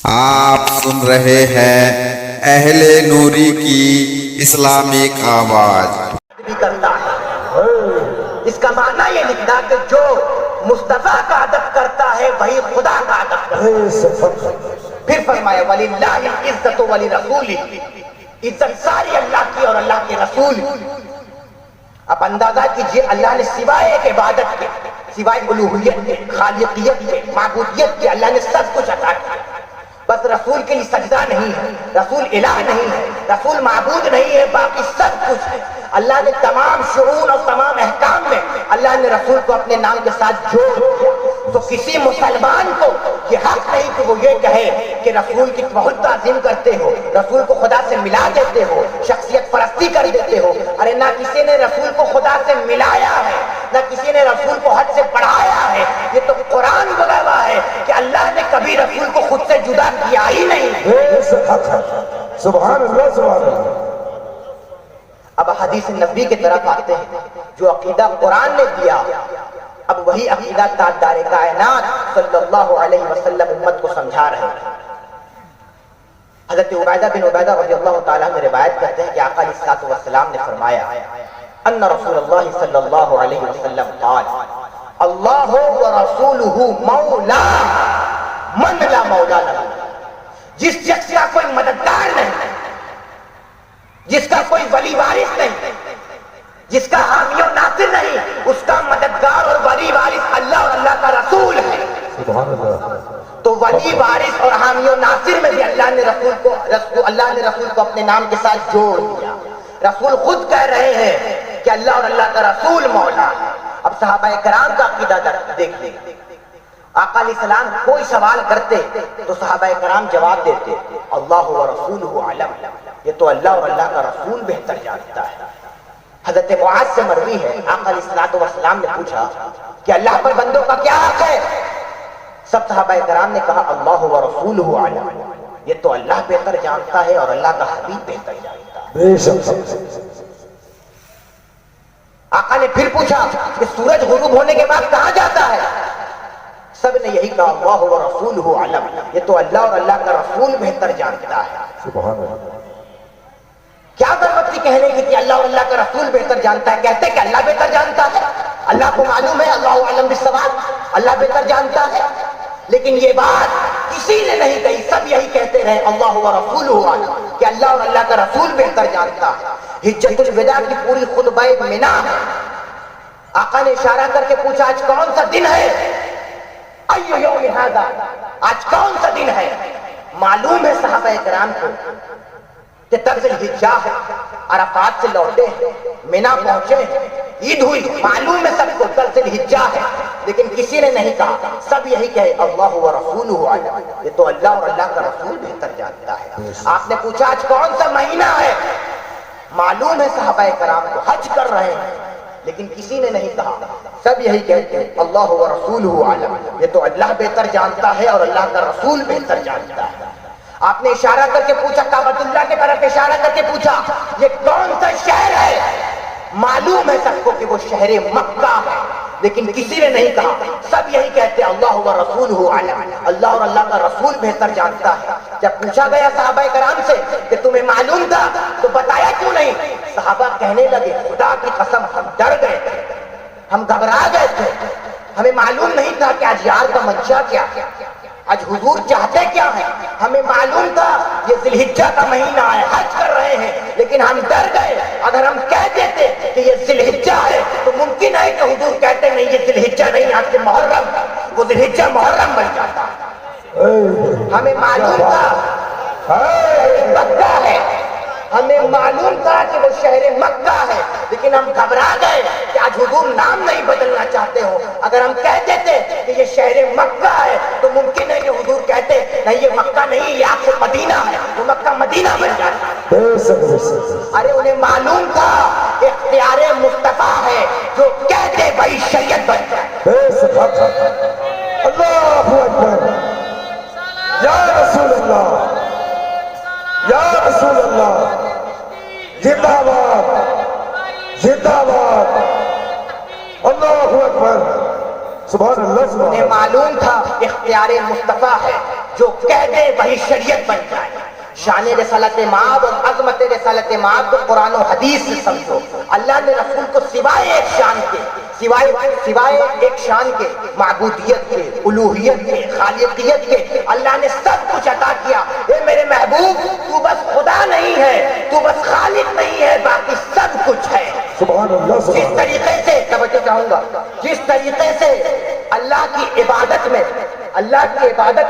آپ سن رہے ہیں اہل نوری کی اسلامک آواز۔ بھی کرتا ہے، اس کا معنی یہ لکھنا کہ جو مصطفیٰ کا ادب کرتا ہے وہی خدا کا ادب کرتا ہے۔ پھر فرمایا وَلِلَّهِ الْعِزَّةُ وَلِرَسُولِهِ، عزت ساری اللہ کی اور اللہ کے رسول کی۔ اب اندازہ کیجئے اللہ نے سوائے ایک عبادت کے، سوائے الوہیت کے، خالقیت کے، معبودیت کے، اللہ نے سب کچھ عطا کیا۔ بس رسول کے لیے سجدہ نہیں ہے، رسول الہ نہیں ہے، رسول معبود نہیں ہے، باقی سب کچھ ہے۔ اللہ نے تمام شؤون اور تمام احکام میں اللہ نے رسول کو اپنے نام کے ساتھ جوڑ دیا۔ تو کسی مسلمان کو یہ حق نہیں کہ وہ یہ کہے کہ رسول کی بہت تعظیم کرتے ہو، رسول کو خدا سے ملا دیتے ہو، شخصیت پرستی کر دیتے ہو۔ ارے نہ کسی نے رسول کو خدا سے ملایا ہے، نہ کسی نے رسول کو حد سے بڑھایا ہے۔ یہ تو قرآن گواہ ہے کہ اللہ نے کبھی رسول کو خود سے جدا کیا ہی نہیں۔ سبحان اللہ سبحان اللہ۔ اب حدیث نبی کی طرف آتے ہیں، جو عقیدہ قرآن نے دیا، اب وہی عقیدہ تاجدار کائنات صلی اللہ علیہ وسلم امت کو سمجھا رہے ہیں۔ حضرت عبیدہ بن عبیدہ رضی اللہ تعالیٰ عنہ روایت کرتے ہیں کہ آقا علیہ الصلوۃ والسلام نے فرمایا ان رسول اللہ صلی اللہ علیہ وسلم قال اللہ ورسولہ مولا من لا مولا لہ، جس شخص کا کوئی مددگار نہیں، جس کا کوئی ولی وارث نہیں، جس کا حامی و ناصر نہیں، اس کا مددگار اور ولی وارث اللہ اور اللہ کا رسول ہے۔ سبحان اللہ۔ تو ولی وارث اور حامی و ناصر میں بھی اللہ نے رسول کو اپنے نام کے ساتھ جوڑ دیا۔ رسول خود کہہ رہے ہیں کہ اللہ اور اللہ کا رسول مولا ہے۔ اب صحابہ کرام کا عقیدہ دیکھیں، آقا علیہ السلام کوئی سوال کرتے تو صحابہ کرام جواب دیتے اللہ و رسولہ اعلم، یہ تو اللہ اور اللہ کا رسول بہتر جانتا ہے۔ حضرت معاذ سے مروی ہے، آقا علیہ السلام نے پوچھا کہ اللہ پر بندوں کا کیا حق ہے؟ سب صحابہ کرام نے کہا اللہ و رسولہ اعلم، یہ تو اللہ بہتر جانتا ہے اور اللہ کا حبیب بہتر جانتا ہے۔ بے شک۔ آقا نے پھر پوچھا کہ سورج غروب ہونے کے بعد کہاں جاتا ہے؟ سب نے یہی کہا اللہ و رسولہ اعلم، یہ تو اللہ اور اللہ کا رسول بہتر جانتا ہے۔ سبحان اللہ۔ کیا ضرورت تھی کہنے کی کہ اللہ اور اللہ کا رسول بہتر جانتا ہے؟ کہتے کہ اللہ بہتر جانتا ہے، اللہ کو معلوم ہے، اللہ اعلم بالصواب، اللہ بہتر جانتا ہے۔ لیکن یہ بات کسی نے نہیں کہی، سب یہی کہتے رہے اللہ و رسولہ اعلم، کہ اللہ اور اللہ کا رسول بہتر جانتا ہے۔ حجۃ الوداع کی پوری خطبہ منا ہے۔ آقا نے اشارہ کر کے پوچھا آج کون سا دن ہے؟ ایو یوم ھذا، آج کون سا دن ہے؟ معلوم ہے صحابہ کرام کو کہ 10 ذی الحجہ ہے، عرفات سے لوٹے ہیں، منا پہنچے ہیں، عید ہوئی، معلوم ہے سب کو 10 ذی الحجہ ہے، لیکن کسی نے نہیں کہا، سب یہی کہے اللہ و رسولہ اعلم، یہ تو اللہ اور اللہ کا رسول بہتر جانتا ہے۔ آپ نے پوچھا آج کون سا مہینہ ہے؟ معلوم ہے صحابہ کرام کو حج کر رہے ہیں، لیکن کسی نے نہیں کہا، سب یہی کہتے ہیں اللہ و رسولہ اعلم، یہ تو اللہ بہتر جانتا ہے اور اللہ کا رسول بہتر جانتا ہے۔ آپ نے اشارہ کر کے پوچھا، کعبۃ اللہ کی طرف اشارہ کر کے پوچھا یہ کون سا شہر ہے؟ معلوم ہے سب کو کہ وہ شہر مکہ ہے، لیکن کسی نے نہیں کہا، سب یہی کہتے ہیں اللہ و رسولہ اعلم، اللہ اور اللہ کا رسول بہتر جانتا ہے۔ جب پوچھا گیا صحابہ کرام سے کہ تمہیں معلوم تھا تو بتایا کیوں نہیں؟ صحابہ کہنے لگے خدا کی قسم ہم ڈر گئے تھے، ہم گھبرا گئے تھے، ہمیں معلوم نہیں تھا کہ آج یار کا منشا کیا ہے، آج حضور چاہتے کیا ہیں۔ ہمیں معلوم تھا یہ ذی الحجہ کا مہینہ ہے، حج کر رہے ہیں، لیکن ہم ڈر گئے۔ اگر ہم کہہ دیتے کہ یہ ذی الحجہ ہے تو ممکن ہے کہ حضور کہتے نہیں یہ ذی الحجہ نہیں، آج سے محرم، وہ ذی الحجہ محرم بن جاتا۔ ہمیں معلوم تھا مکہ ہے، ہمیں معلوم تھا کہ وہ شہر مکہ ہے، لیکن ہم گھبرا گئے کہ آج حضور نام نہیں بدلنا چاہتے ہو۔ اگر ہم کہہ دیتے کہ یہ شہر مکہ ہے تو ممکن ہے کہ حضور کہتے نہیں یہ مکہ نہیں، یہ آپ سے مدینہ ہے، وہ مکہ مدینہ بن جاتا۔ ارے انہیں معلوم تھا کہ اختیار مصطفیٰ ہے، جو کہتے وہی شریعت بن جائے۔ اللہ اکبر، یا رسول اللہ، یا رسول اللہ، زندہ باد، زندہ باد، اللہ اکبر، سبحان اللہ سبحان انہیں اللہ۔ معلوم تھا اختیار مصطفیٰ ہے، جو کہہ دے وہی شریعت بن جائے. شان رسالت مآب اور عظمت رسالت مآب کو قرآن و حدیث سے سمجھو. اللہ نے رسول کو سوائے ایک شان کے معبودیت کے، الوہیت کے، خالقیت کے، اللہ نے سب کچھ عطا کیا. اے میرے محبوب، تو بس خدا نہیں ہے، تو بس خالق نہیں ہے، باقی سب کچھ ہے. سبحان اللہ جس سبحان طریقے سے توجہ چاہوں گا، جس طریقے سے اللہ کی عبادت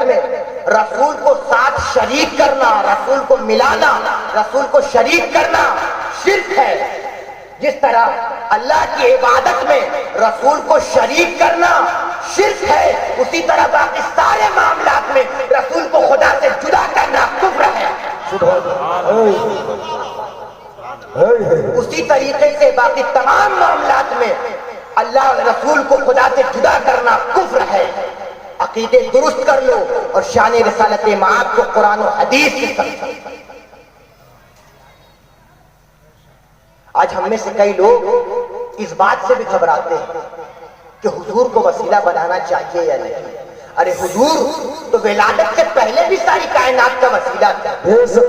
میں رسول کو ساتھ شریک کرنا، رسول کو ملانا، رسول کو شریک کرنا شرک ہے، جس طرح اللہ کی عبادت میں رسول کو شریک کرنا شرک ہے، اسی طرح باقی سارے معاملات میں رسول کو خدا سے جدا کرنا کفر ہے. اسی طریقے سے باقی تمام معاملات میں اللہ رسول کو خدا سے جدا کرنا کفر ہے. عقیدے درست کر لو اور شان رسالت مآب کو قرآن و حدیث سے سمجھو. آج ہم میں سے کئی لوگ اس بات سے بھی گھبراتے ہیں کہ حضور کو وسیلہ بنانا چاہیے یا نہیں. ارے حضور تو ولادت سے پہلے بھی ساری کائنات کا وسیلہ تھا،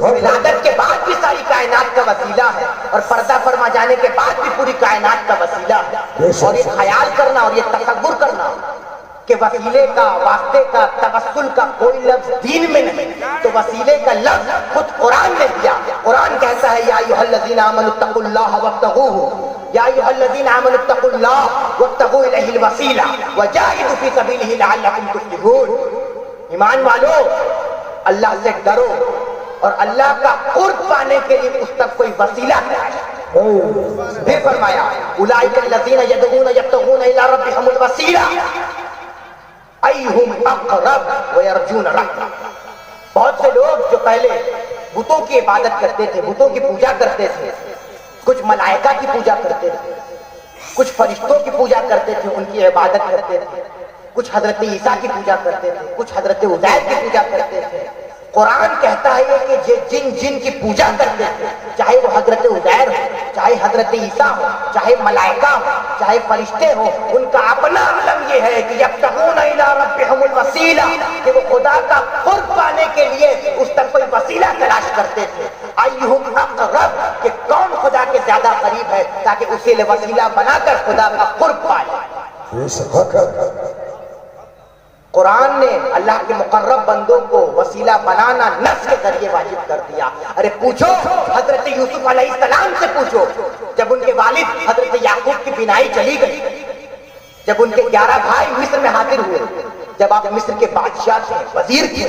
ولادت کے بعد بھی ساری کائنات کا وسیلہ ہے، اور پردہ فرما جانے کے بعد بھی پوری کائنات کا وسیلہ ہے. اور یہ خیال کرنا اور یہ تصور کرنا کہ وسیلے کا، واسطے کا، توسل کا کوئی لفظ دین میں نہیں، تو وسیلے کا لفظ خود قرآن نے دیا. قرآن کہتا ہے یا ایھا الذین آمنوا اتقوا اللہ وابتغوہ، یا ایھا الذین آمنوا اتقوا اللہ وابتغوا الیہ الوسیلہ وجاہدوا فی سبیلہ لعلکم تفلحون. ایمان والو، اللہ سے ڈرو اور اللہ کا قرب پانے کے لیے اس تک کوئی وسیلہ ہے. پھر فرمایا اولئک الذین یدعون یبتغون الی ربہم الوسیلہ ایہم اقرب ویرجون رحمہ. بہت سے لوگ جو پہلے بتوں کی عبادت کرتے تھے، بتوں کی پوجا کرتے تھے، کچھ ملائکہ کی پوجا کرتے تھے، کچھ فرشتوں کی پوجا کرتے تھے، ان کی عبادت کرتے تھے، کچھ حضرت عیسیٰ کی پوجا کرتے تھے، کچھ حضرت عزیر کی پوجا کرتے تھے. قرآن کہتا ہے کہ جن کی پوجا کرتے تھے، چاہے وہ حضرت عزیر ہو، چاہے حضرت عیسیٰ ہو، چاہے ملائکہ ہو، چاہے فرشتے ہو، ان کا اپنا علم یہ ہے کہ یبتغون الی ربہم الوسیلہ، کہ وہ خدا کا قرب پانے کے لیے اس تک کوئی وسیلہ تلاش کرتے تھے. ایہم اقرب، کہ کون خدا کے زیادہ قریب ہے تاکہ اسے وسیلہ بنا کر خدا کا قرب پائے. قرآن نے اللہ کے مقرب بندوں کو وسیلہ بنانا نص کے ذریعے واجب کر دیا. ارے پوچھو حضرت یوسف علیہ السلام سے، پوچھو جب ان کے والد حضرت یعقوب کی بینائی چلی گئی، جب ان کے 11 بھائی مصر میں حاضر ہوئے، جب آپ مصر کے بادشاہ تھے، وزیر تھے،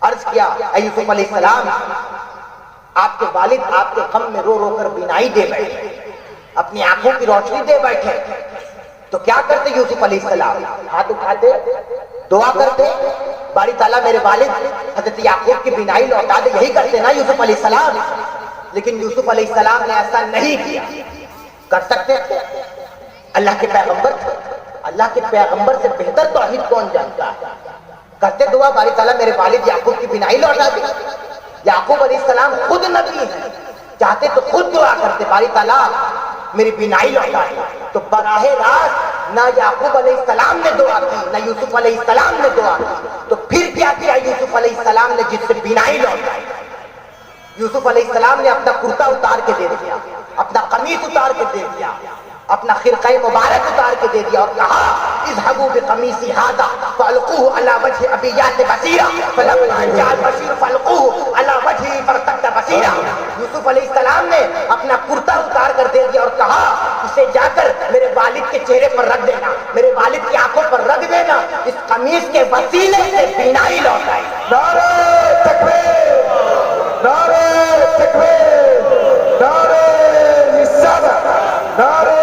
عرض کیا اے یوسف علیہ السلام، آپ کے والد آپ کے غم میں رو رو کر بینائی دے بیٹھے، اپنی آنکھوں کی روشنی دے بیٹھے، تو کیا کرتے یوسف علیہ السلام؟ ہاتھ اٹھاتے، دعا کرتے باری تعالیٰ میرے والد حضرت یعقوب کی بینائی لوٹا دے. یہی کرتے نا یوسف علیہ السلام. لیکن یوسف علیہ السلام نے ایسا نہیں کیا. کر سکتے تھے، اللہ کے پیغمبر تھے، اللہ کے پیغمبر سے بہتر توحید کون جانتا ہے. کرتے دعا باری تعالیٰ میرے والد یعقوب کی بینائی لوٹا دے. یعقوب علیہ السلام خود نبی ہیں، چاہتے تو خود دعا کرتے باری تعالیٰ میری بینائی لوٹا دی. تو براہ راست نہ یعقوب علیہ السلام نے دعا کی، نہ یوسف علیہ السلام نے دعا کی. تو پھر کیا کیا یوسف علیہ السلام نے جس سے بینائی لوٹائی؟ یوسف علیہ السلام نے اپنا کرتا اتار کے دے دیا، اپنا قمیص اتار کے دے دیا، اپنا خرقہ مبارک اتار کے دے دیا، اور کہا اذهبوا بقمیصی ھذا فالقوه علی وجه ابی یأت بصیرا فلما جاء البشیر فالقوه علی وجهه فارتد بصیرا. یوسف علیہ السلام نے اپنا کرتا اتار کر دے دیا اور کہا اسے جا کر میرے والد کے چہرے پر رکھ دینا، میرے والد کی آنکھوں پر رکھ دینا. اس قمیص کے وسیلے سے بینائی لوٹائی. نعرہ تکبیر، نعرہ تکبیر، نعرہ رسالت، نعرہ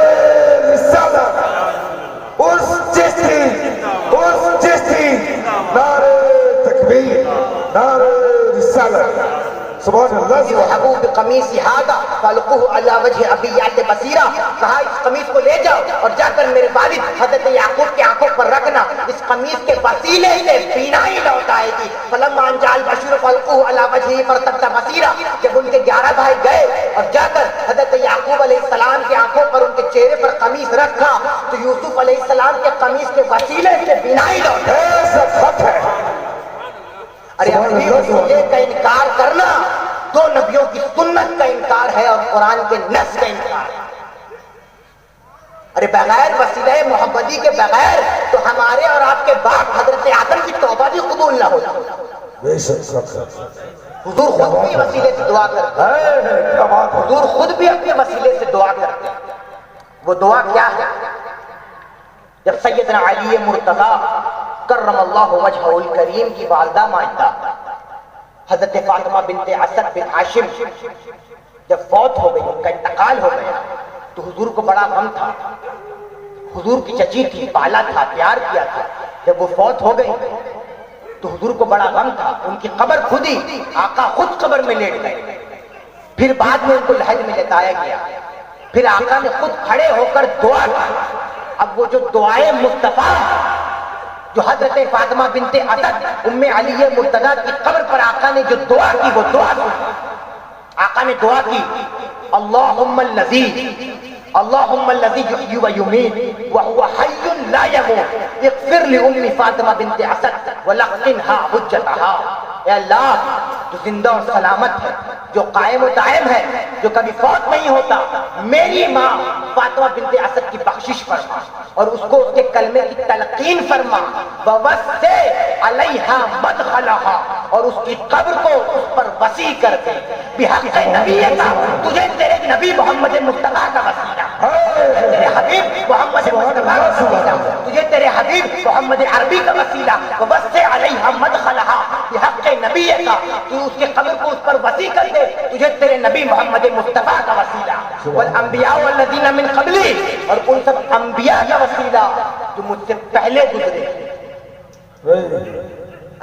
رسالت. اس چشتی نعرہ تکبیر، نعرہ رسالت. سبحان اللہ. اذهبوا بقمیصی ھذا فالقوه علی وجه ابی یأت بصیرا. کہا اس قمیص کو لے جاؤ اور جا کر میرے والد حضرت یعقوب کی آنکھوں پر رکھنا. اس قمیص کے وسیلے سے بینائی لوٹائے گی. فلما جاء البشیر فالقوه علی وجهه فارتد بصیرا. جب ان کے 11 بھائی گئے اور جا کر حضرت یعقوب علیہ السلام کی آنکھوں پر، ان کے چہرے پر قمیص رکھا، تو یوسف علیہ السلام کے قمیص کے وسیلے سے بینائی لوٹائی. ارے اپنی وسیلے کا انکار کرنا دو نبیوں کی سنت کا انکار ہے اور قرآن کے نص کا انکار ہے. ارے بغیر وسیلہ محمدی کے بغیر تو ہمارے اور آپ کے باپ حضرت آدم کی توبہ بھی قبول نہ ہوتی. بے شک حضور خود بھی وسیلے سے دعا کرتے ہیں. کیا بات ہے. حضور خود بھی اپنے وسیلے سے دعا کرتے ہیں. وہ دعا کیا ہے؟ جب سیدنا علی مرتضی کرم اللہ وجہہ الکریم کی والدہ ماجدہ حضرت فاطمہ بنت اسد بن ہاشم جب فوت ہو گئی، ان کا انتقال ہو گیا، تو حضور کو بڑا غم تھا. حضور کی چچی تھی، پالا تھا، پیار کیا تھا. جب وہ فوت ہو گئی تو حضور کو بڑا غم تھا. ان کی قبر کھدی، آقا خود قبر میں لیٹ گئے. پھر بعد میں ان کو لحد میں لٹایا گیا. پھر آقا نے خود کھڑے ہو کر دعا کی. اب وہ جو دعائے مصطفیٰ جو حضرت فاطمہ بنت اسد ام علی مرتضیٰ کی قبر پر آقا نے جو دعا کی، وہ دعا سنی. آقا نے دعا کی، اللہم الذی یحیی و یمیت وہو حی لا یموت اغفر لأم فاطمہ بنت اسد ولقنھا حجتھا. اے اللہ جو زندہ اور سلامت ہے، جو قائم و دائم ہے، جو کبھی فوت نہیں ہوتا، میری ماں فاطمہ بنت اسد کی بخشش فرما اور اس کو اس کے کلمے کی تلقین فرما. ووسع علیہا مدخلہا، اور اس کی قبر کو اس پر وسیع کر دے. بحق نبی کا، تجھے تیرے نبی محمد مصطفیٰ کا وسیلہ، تیرے حبیب محمد مصطفیٰ کا وسیلہ، تجھے تیرے حبیب محمد عربی کا وسیلہ. ووسع علیہا مدخلہا بحق نبی کا، تو اس کے قبر کو اس پر وسیع کر دے. تجھے تیرے نبی محمد مصطفیٰ کا وسیلہ. والانبیاء والذین من قبلی، اور ان سب انبیاء کا وسیلہ جو مجھ سے پہلے گزرے.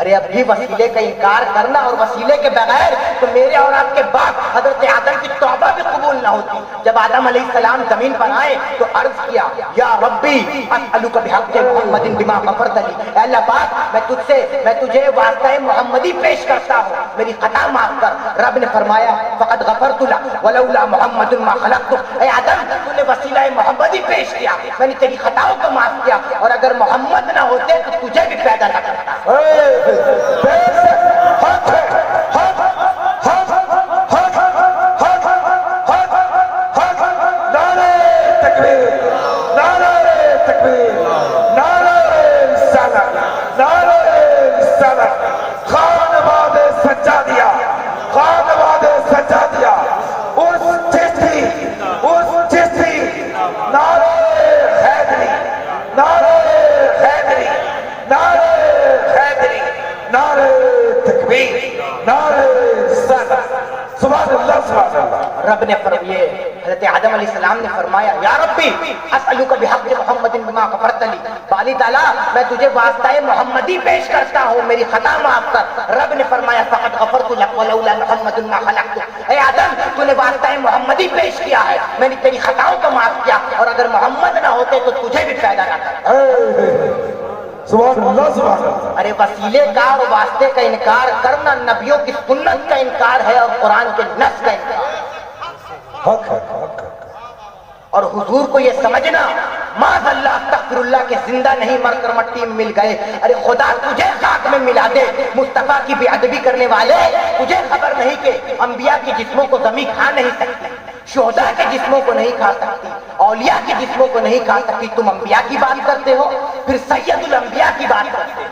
ارے اب بھی وسیلے کا انکار کرنا اور وسیلے کے بغیر تو میرے اور آپ کے باپ حضرت آدم کی توبہ بھی قبول نہ ہوتی. جب آدم علیہ السلام زمین پر آئے تو عرض کیا، یا ربی اسألک بحق محمد بما غفرت لی. اے اللہ پاک، میں تجھے واسطہ محمدی پیش کرتا ہوں، میری خطا معاف کر. رب نے فرمایا، فقد غفرت لک ولولا محمد ما خلقتک. اے آدم، تو نے وسیلہ محمدی پیش کیا، میں نے تیری خطاؤں کو معاف کیا، اور اگر محمد نہ ہوتے تو تجھے بھی پیدا نہ کرتا. رب نے فرمایا، حضرت آدم علیہ السلام نے فرمایا، یا ربی اسألک بحق محمد بما غفرت لی. بالی تعالیٰ، میں تجھے واسطہ محمدی پیش کرتا ہوں، میری خطا معاف کر. رب نے فرمایا، فقد غفرت لک ولولا محمد ما خلقتک. اے آدم، تو نے واسطہ محمدی پیش کیا ہے، میں نے تیری خطاؤں کو معاف کیا، اور اگر محمد نہ ہوتے تو تجھے بھی پیدا نہ کرتا. سبحان اللہ سبحان اللہ. ارے وسیلے کا اور واسطے کا انکار کرنا نبیوں کی سنت کا انکار ہے اور قرآن کے نص کا انکار ہے. حق ہے، حق ہے. اور حضور کو یہ سمجھنا، معاذ اللہ استغفر اللہ کے زندہ نہیں مر کر مٹی میں مل گئے. ارے خدا تجھے خاک میں ملا دے. مصطفیٰ کی بے ادبی کرنے والے، تجھے خبر نہیں کہ انبیاء کے جسموں کو زمین کھا نہیں سکتی، شہداء کے جسموں کو نہیں کھا سکتی، اولیاء کے جسموں کو نہیں کھا سکتی. تم انبیاء کی بات کرتے ہو، پھر سید الانبیاء کی بات کرتے ہو.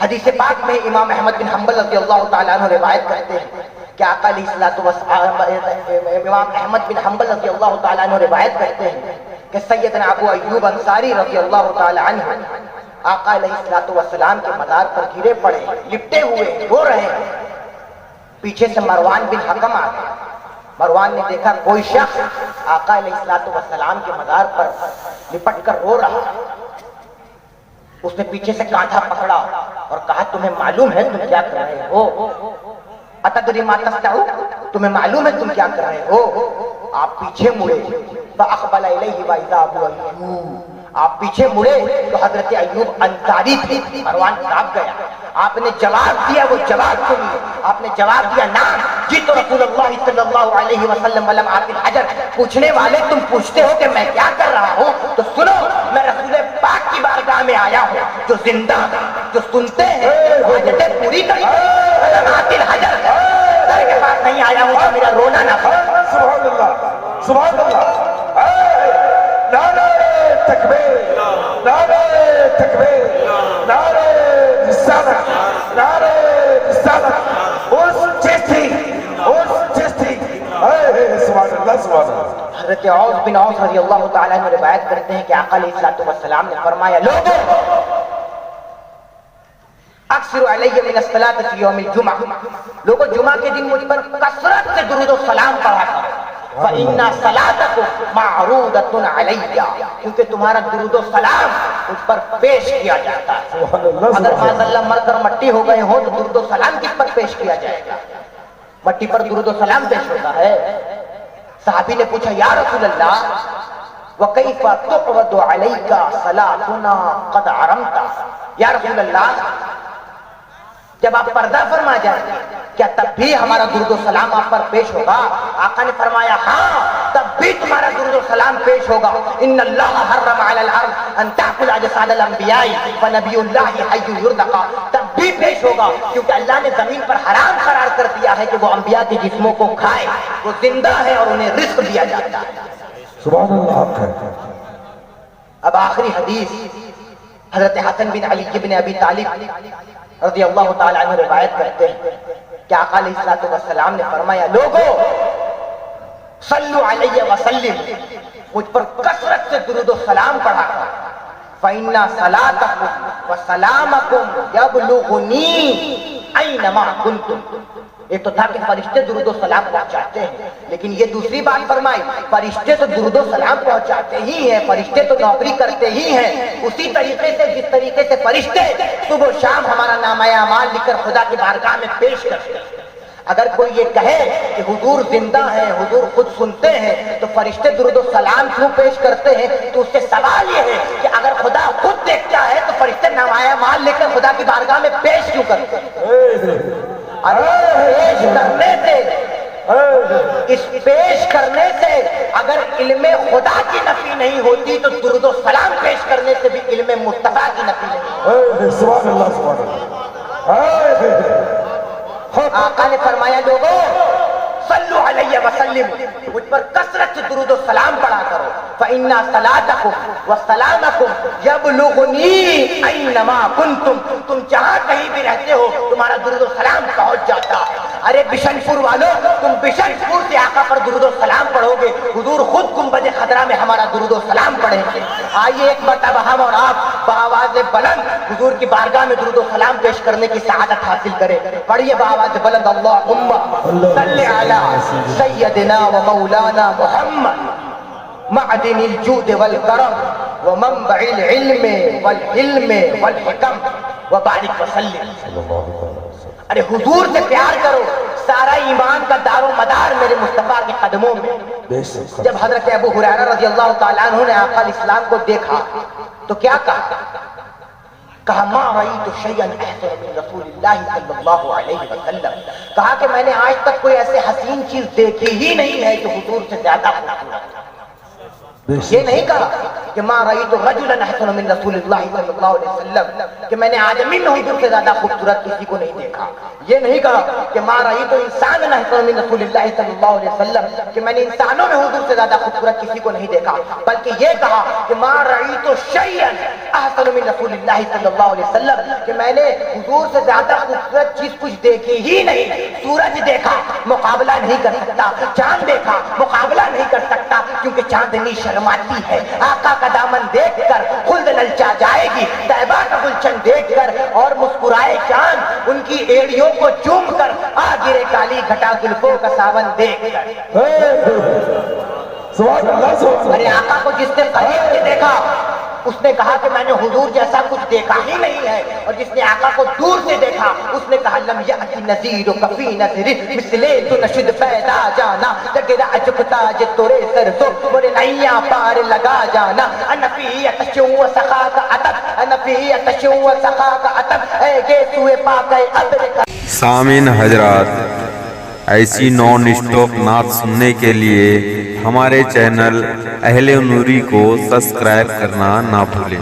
حدیث پاک میں امام احمد بن حنبل رضی اللہ تعالیٰ عنہ روایت کرتے ہیں کہ آقا علیہ الصلوۃ والسلام، امام احمد بن حنبل رضی اللہ تعالیٰ عنہ روایت کرتے ہیں کہ سیدنا ابو ایوب انصاری رضی اللہ تعالیٰ عنہ آقا علیہ الصلوۃ والسلام کے مزار پر گرے پڑے، لپٹے ہوئے رو رہے ہیں. پیچھے سے مروان بن حکم آ گئے. مروان نے دیکھا کوئی شخص آقا علیہ الصلوۃ والسلام کے مزار پر لپٹ کر رو رہا. اس نے پیچھے سے کانٹھا پکڑا اور کہا، تمہیں معلوم ہے تم کیا کر رہے ہو؟ اتدری ما تصنع، تمہیں معلوم ہے تم کیا کر رہے ہو؟ آپ پیچھے مڑے، فاقبل الیہ واذا ابو ایوب، آپ پیچھے مڑے تو حضرت ایوب انصاری تھے. مروان کانپ گیا. آپ نے جواب دیا، وہ جواب سنیے. آپ نے جواب دیا، نعم جئت رسول اللہ صلی اللہ علیہ وسلم ولم آت الحجر. پوچھنے والے تم پوچھتے ہو کہ میں کیا کر رہا ہوں، تو سنو، میں رسول پاک کی بارگاہ میں آیا ہوں جو زندہ جو سنتے ہیں حاجتیں پوری کریں حجر سر کے پاس نہیں آیا ہوں تو میرا رونا نہ پڑے. سبحان اللہ سبحان اللہ. نعرہ تکبیر نعرہ تکبیر نعرہ رسالت نعرہ رسالت. اس چیستی سبحان اللہ سبحان اللہ. حضرت عوف بن عوف رضی اللہ تعالیٰ عنہ روایت کرتے ہیں کہ آقا علیہ السلام نے فرمایا لوگوں اکثر علیہ من الصلاۃ فی یوم الجمعہ لوگوں جمعہ کے دن مجھ پر کثرت سے درود و سلام پڑھا کرو فإن صلاتکم معروضۃ علی کیونکہ تمہارا درود و سلام مجھ پر پیش کیا جاتا ہے. اگر معاذ اللہ مر کر مٹی ہو گئے ہو تو درود و سلام کس پر پیش کیا جائے گا؟ مٹی پر درود و سلام پیش ہوتا ہے. صحابی نے پوچھا یا رسول اللہ وَكَيْفَ تُعْرَضُ عَلَيْكَ صَلَاتُنَا قَدْ عَرَمْتَ یا رسول اللہ جب آپ پردہ فرما جائیں کیا تب بھی ہمارا درود و سلام آپ پر پیش ہوگا؟ آقا نے فرمایا ہاں تب بھی تمہارا درود و سلام پیش ہوگا. ان اللہ حرم علی الارض ان تاکل اجساد الانبیاء فنبی اللہ حی یرزق تب بھی پیش ہوگا کیونکہ اللہ نے زمین پر حرام قرار کر دیا ہے کہ وہ انبیاء کے جسموں کو کھائے. وہ زندہ ہے اور انہیں رزق دیا جاتا ہے. سبحان اللہ. اب آخری حدیث حضرت حسن بن علی بن ابی طالب رضی اللہ تعالیٰ عنہ روایت کرتے ہیں کہ آقا علیہ السلام نے فرمایا لوگوں صلو علیہ وسلم مجھ پر کثرت سے درود و سلام پڑھا کر فإن صلاتکم وسلامکم یبلغنی اینما کنتم. ایک تو تھا کہ فرشتے درود و سلام پہنچاتے ہیں لیکن یہ دوسری بات فرمائی فرشتے تو درود و سلام پہنچاتے ہی ہیں فرشتے تو نوکری کرتے ہی ہیں اسی طریقے سے جس طریقے سے فرشتے صبح و شام ہمارا نامہ اعمال لکھ کر خدا کی بارگاہ میں پیش کرتے ہیں. اگر کوئی یہ کہے کہ حضور زندہ ہیں حضور خود سنتے ہیں تو فرشتے درود و سلام کیوں پیش کرتے ہیں تو اس سے سوال یہ ہے کہ اگر خدا خود دیکھتا ہے تو فرشتے نامہ اعمال لکھ کر خدا کی بارگاہ میں پیش کیوں کرتے ہیں؟ پیش کرنے سے اس پیش کرنے سے اگر علم خدا کی نفی نہیں ہوتی تو درود و سلام پیش کرنے سے بھی علم مصطفیٰ کی نفی نہیں ہوتی. سبحان اللہ سبحان اللہ. آقا نے فرمایا لوگوں صلو علیہ وسلم مجھ پر کثرت سے درود و سلام پڑھا کرو فإن صلاتکم وسلامکم یبلغنی اینما کنتم تم جہاں کہیں بھی رہتے ہو تمہارا درود و سلام پہنچ جاتا ہے. ارے بشن پور والوں تم بشن پور سے آقا پر درود و سلام پڑھو گے حضور خود گنبد خضرا میں ہمارا درود و سلام پڑھیں گے. آئیے ایک مرتبہ ہم اور آپ بآواز بلند حضور کی بارگاہ میں درود و سلام پیش کرنے کی سعادت حاصل کریں. پڑھیے بآواز بلند اللہم صلی علی سیدنا و مولانا محمد معدن الجود والکرم ومنبع العلم والحلم والحکم وبارک وسلم. ارے حضور سے پیار کرو سارا ایمان کا دار و مدار میرے مصطفیٰ کے قدموں میں. جب حضرت ابو ہریرہ رضی اللہ تعالیٰ عنہ نے آقا علیہ السلام کو دیکھا تو کیا کہا ما رأیت شیئا احسن من رسول اللہ صلی اللہ علیہ وسلم. کہا کہ میں نے آج تک کوئی ایسے حسین چیز دیکھی ہی نہیں ہے جو حضور سے زیادہ خوبصورت. یہ نہیں کہا کہ ما رأیت رجلا احسن من رسول اللہ صلی اللہ علیہ وسلم کہ میں نے آدمی میں حضور سے زیادہ خوبصورت کسی کو نہیں دیکھا. یہ نہیں کہا کہ ما رأیت انسان احسن من رسول اللہ صلی اللہ علیہ وسلم کہ میں نے انسانوں میں حضور سے زیادہ خوبصورت کسی کو نہیں دیکھا بلکہ یہ کہا کہ ما رأیت شیئا احسن من رسول اللہ صلی اللہ علیہ وسلم کہ میں نے حضور سے زیادہ خوبصورت چیز کچھ دیکھی ہی نہیں. سورج دیکھا مقابلہ نہیں کر سکتا چاند دیکھا مقابلہ نہیں کر سکتا کیونکہ چاندنی شرماتی ہے. آقا کا دامن دیکھ کر خلد للچا جائے گی طیبہ کا گلشن دیکھ کر اور مسکرائے چاند ان کی ایڑیوں کو چوم کر آ گرے کالی گھٹا زلفوں کا ساون دیکھ کر. ارے آقا کو جس نے قریب سے دیکھا اس نے کہا کہ میں نے حضور جیسا کچھ دیکھا ہی نہیں ہے اور جس نے آقا کو دور سے دیکھا اس نے کہا لم یأتی نذیر کفی نظر مثلے تو نشد پیدا جانا جگرہ اجکتا جتورے سرسو مرے نئیاں پار لگا جانا انفی اتشو و سخا کا عطب انفی اتشو و سخا کا عطب اے گیسوے پاک اے عبر کا. سامعین حضرات ایسی نان اسٹاپ نعت سننے کے لیے ہمارے چینل اہل نوری کو سبسکرائب کرنا نہ بھولیں.